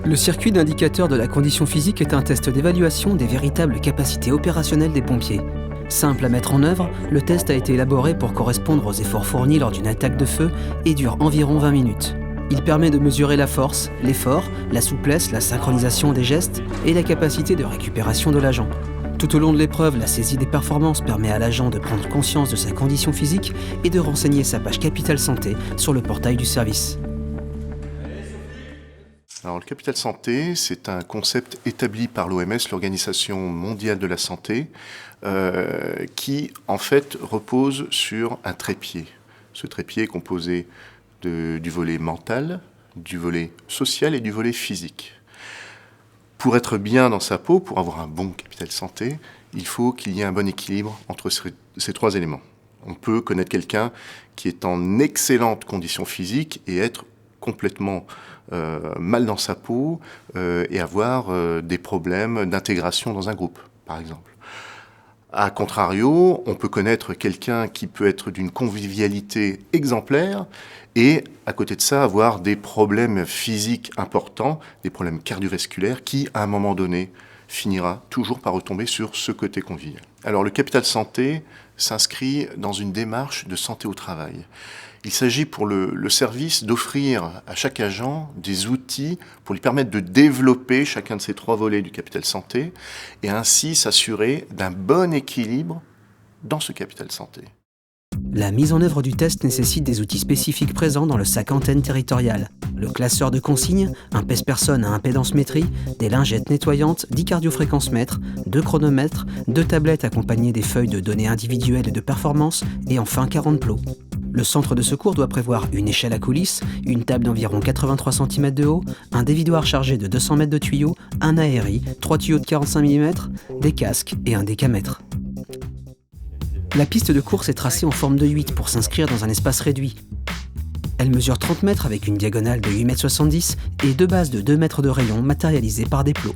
Le circuit d'indicateur de la condition physique est un test d'évaluation des véritables capacités opérationnelles des pompiers. Simple à mettre en œuvre, le test a été élaboré pour correspondre aux efforts fournis lors d'une attaque de feu et dure environ 20 minutes. Il permet de mesurer la force, l'effort, la souplesse, la synchronisation des gestes et la capacité de récupération de l'agent. Tout au long de l'épreuve, la saisie des performances permet à l'agent de prendre conscience de sa condition physique et de renseigner sa page Capital Santé sur le portail du service. Alors, le Capital Santé, c'est un concept établi par l'OMS, l'Organisation mondiale de la santé, qui en fait repose sur un trépied. Ce trépied est composé du volet mental, du volet social et du volet physique. Pour être bien dans sa peau, pour avoir un bon Capital Santé, il faut qu'il y ait un bon équilibre entre ces trois éléments. On peut connaître quelqu'un qui est en excellente condition physique et être complètement mal dans sa peau et avoir des problèmes d'intégration dans un groupe, par exemple. A contrario, on peut connaître quelqu'un qui peut être d'une convivialité exemplaire et, à côté de ça, avoir des problèmes physiques importants, des problèmes cardiovasculaires qui, à un moment donné, finira toujours par retomber sur ce côté convivial. Alors, le Capital Santé s'inscrit dans une démarche de santé au travail. Il s'agit pour le service d'offrir à chaque agent des outils pour lui permettre de développer chacun de ces trois volets du Capital Santé et ainsi s'assurer d'un bon équilibre dans ce Capital Santé. La mise en œuvre du test nécessite des outils spécifiques présents dans le sac antenne territorial. Le classeur de consignes, un pèse-personne à impédance-métrie, des lingettes nettoyantes, 10 cardiofréquencemètres, 2 chronomètres, 2 tablettes accompagnées des feuilles de données individuelles et de performance et enfin 40 plots. Le centre de secours doit prévoir une échelle à coulisses, une table d'environ 83 cm de haut, un dévidoir chargé de 200 mètres de tuyaux, un ARI, 3 tuyaux de 45 mm, des casques et un décamètre. La piste de course est tracée en forme de 8 pour s'inscrire dans un espace réduit. Elle mesure 30 mètres avec une diagonale de 8,70 m et deux bases de 2 mètres de rayon matérialisées par des plots.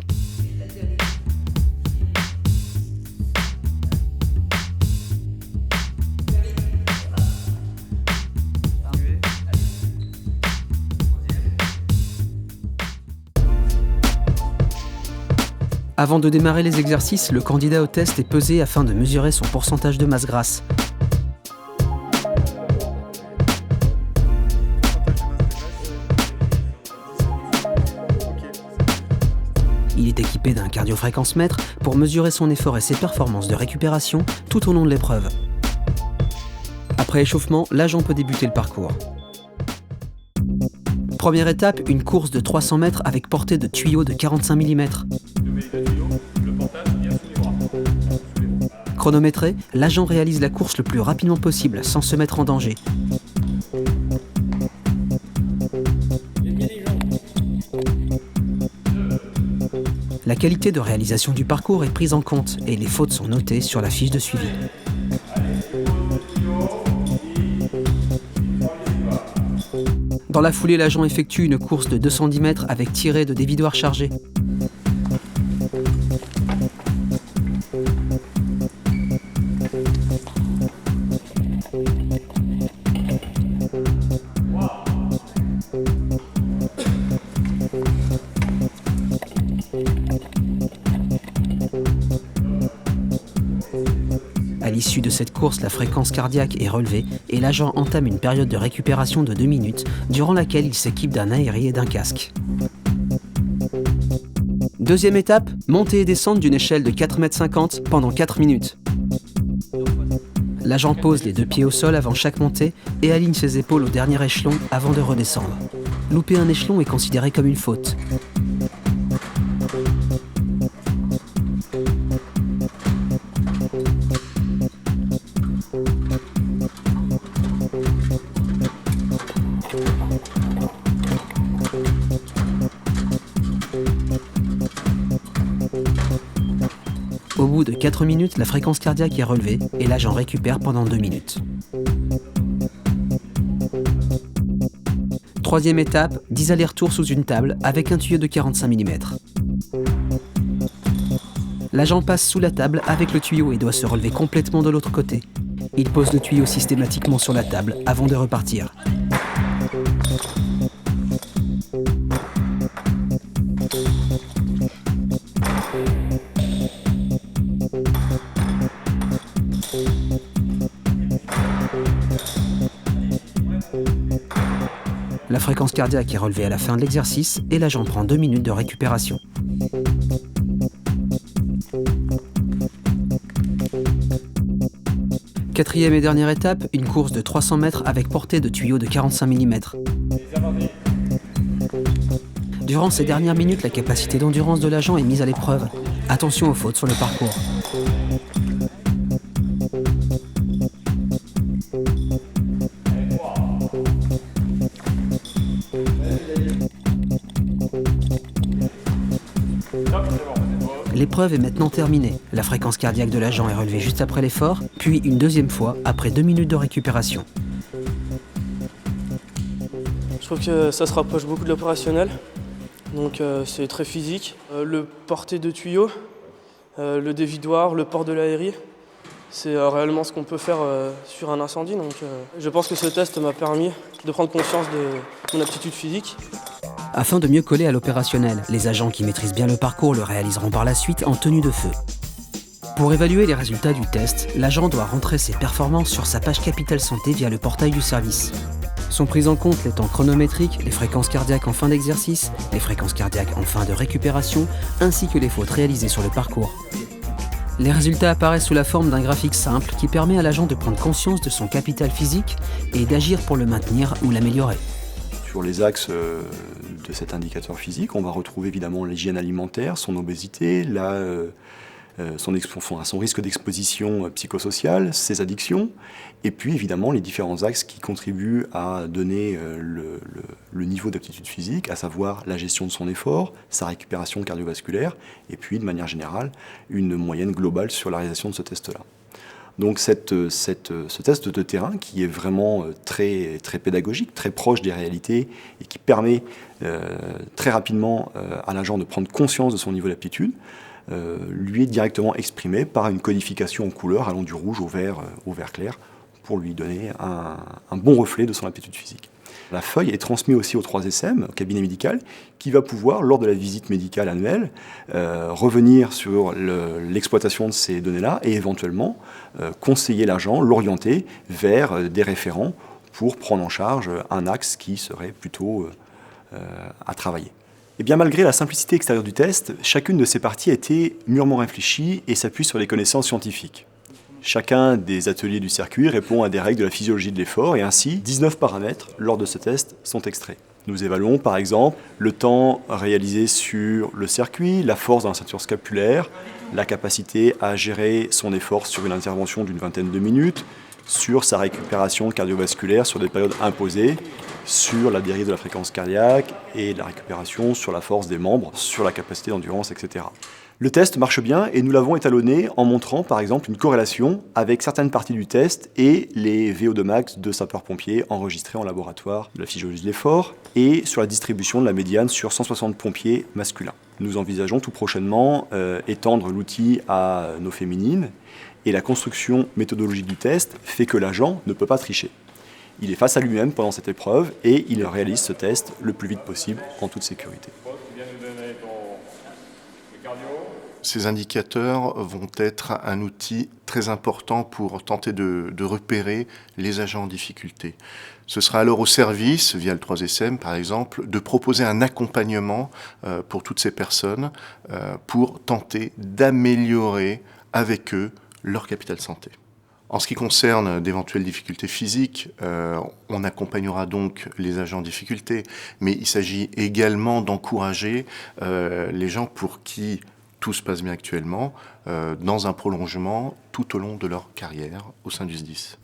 Avant de démarrer les exercices, le candidat au test est pesé afin de mesurer son pourcentage de masse grasse. Il est équipé d'un cardiofréquencemètre pour mesurer son effort et ses performances de récupération tout au long de l'épreuve. Après échauffement, l'agent peut débuter le parcours. Première étape, une course de 300 mètres avec portée de tuyaux de 45 mm. Chronométré, l'agent réalise la course le plus rapidement possible sans se mettre en danger. La qualité de réalisation du parcours est prise en compte et les fautes sont notées sur la fiche de suivi. Dans la foulée, l'agent effectue une course de 210 mètres avec tirée de dévidoir chargé. À l'issue de cette course, la fréquence cardiaque est relevée et l'agent entame une période de récupération de 2 minutes, durant laquelle il s'équipe d'un ARI et d'un casque. Deuxième étape, montée et descente d'une échelle de 4,50 m pendant 4 minutes. L'agent pose les 2 pieds au sol avant chaque montée et aligne ses épaules au dernier échelon avant de redescendre. Louper un échelon est considéré comme une faute. Au bout de 4 minutes, la fréquence cardiaque est relevée et l'agent récupère pendant 2 minutes. Troisième étape, 10 allers-retours sous une table avec un tuyau de 45 mm. L'agent passe sous la table avec le tuyau et doit se relever complètement de l'autre côté. Il pose le tuyau systématiquement sur la table avant de repartir. La fréquence cardiaque est relevée à la fin de l'exercice et l'agent prend 2 minutes de récupération. Quatrième et dernière étape, une course de 300 mètres avec portée de tuyaux de 45 mm. Durant ces dernières minutes, la capacité d'endurance de l'agent est mise à l'épreuve. Attention aux fautes sur le parcours. L'épreuve est maintenant terminée. La fréquence cardiaque de l'agent est relevée juste après l'effort, puis une deuxième fois après 2 minutes de récupération. Je trouve que ça se rapproche beaucoup de l'opérationnel, donc c'est très physique. Le porté de tuyaux, le dévidoir, le port de l'aérie, c'est réellement ce qu'on peut faire sur un incendie. Donc, je pense que ce test m'a permis de prendre conscience de mon aptitude physique. Afin de mieux coller à l'opérationnel, les agents qui maîtrisent bien le parcours le réaliseront par la suite en tenue de feu. Pour évaluer les résultats du test, l'agent doit rentrer ses performances sur sa page Capital Santé via le portail du service. Sont prises en compte les temps chronométriques, les fréquences cardiaques en fin d'exercice, les fréquences cardiaques en fin de récupération, ainsi que les fautes réalisées sur le parcours. Les résultats apparaissent sous la forme d'un graphique simple qui permet à l'agent de prendre conscience de son capital physique et d'agir pour le maintenir ou l'améliorer. Sur les axes de cet indicateur physique, on va retrouver évidemment l'hygiène alimentaire, son obésité, son risque d'exposition psychosociale, ses addictions, et puis évidemment les différents axes qui contribuent à donner le niveau d'aptitude physique, à savoir la gestion de son effort, sa récupération cardiovasculaire, et puis de manière générale une moyenne globale sur la réalisation de ce test-là. Donc ce test de terrain qui est vraiment très, très pédagogique, très proche des réalités et qui permet très rapidement à l'agent de prendre conscience de son niveau d'aptitude, lui est directement exprimé par une codification en couleurs allant du rouge au vert clair pour lui donner un bon reflet de son aptitude physique. La feuille est transmise aussi au 3SM, au cabinet médical, qui va pouvoir, lors de la visite médicale annuelle, revenir sur l'exploitation de ces données-là et éventuellement conseiller l'agent, l'orienter vers des référents pour prendre en charge un axe qui serait plutôt à travailler. Et bien malgré la simplicité extérieure du test, chacune de ces parties a été mûrement réfléchie et s'appuie sur des connaissances scientifiques. Chacun des ateliers du circuit répond à des règles de la physiologie de l'effort et ainsi 19 paramètres lors de ce test sont extraits. Nous évaluons par exemple le temps réalisé sur le circuit, la force dans la ceinture scapulaire, la capacité à gérer son effort sur une intervention d'une vingtaine de minutes, sur sa récupération cardiovasculaire sur des périodes imposées, sur la dérive de la fréquence cardiaque et la récupération sur la force des membres, sur la capacité d'endurance, etc. Le test marche bien et nous l'avons étalonné en montrant par exemple une corrélation avec certaines parties du test et les VO2 max de sapeurs-pompiers enregistrés en laboratoire de la physiologie de l'effort et sur la distribution de la médiane sur 160 pompiers masculins. Nous envisageons tout prochainement étendre l'outil à nos féminines et la construction méthodologique du test fait que l'agent ne peut pas tricher. Il est face à lui-même pendant cette épreuve et il réalise ce test le plus vite possible en toute sécurité. Ces indicateurs vont être un outil très important pour tenter de repérer les agents en difficulté. Ce sera alors au service, via le 3SM par exemple, de proposer un accompagnement pour toutes ces personnes pour tenter d'améliorer avec eux leur capital santé. En ce qui concerne d'éventuelles difficultés physiques, on accompagnera donc les agents en difficulté, mais il s'agit également d'encourager les gens pour qui tout se passe bien actuellement, dans un prolongement tout au long de leur carrière au sein du SDIS.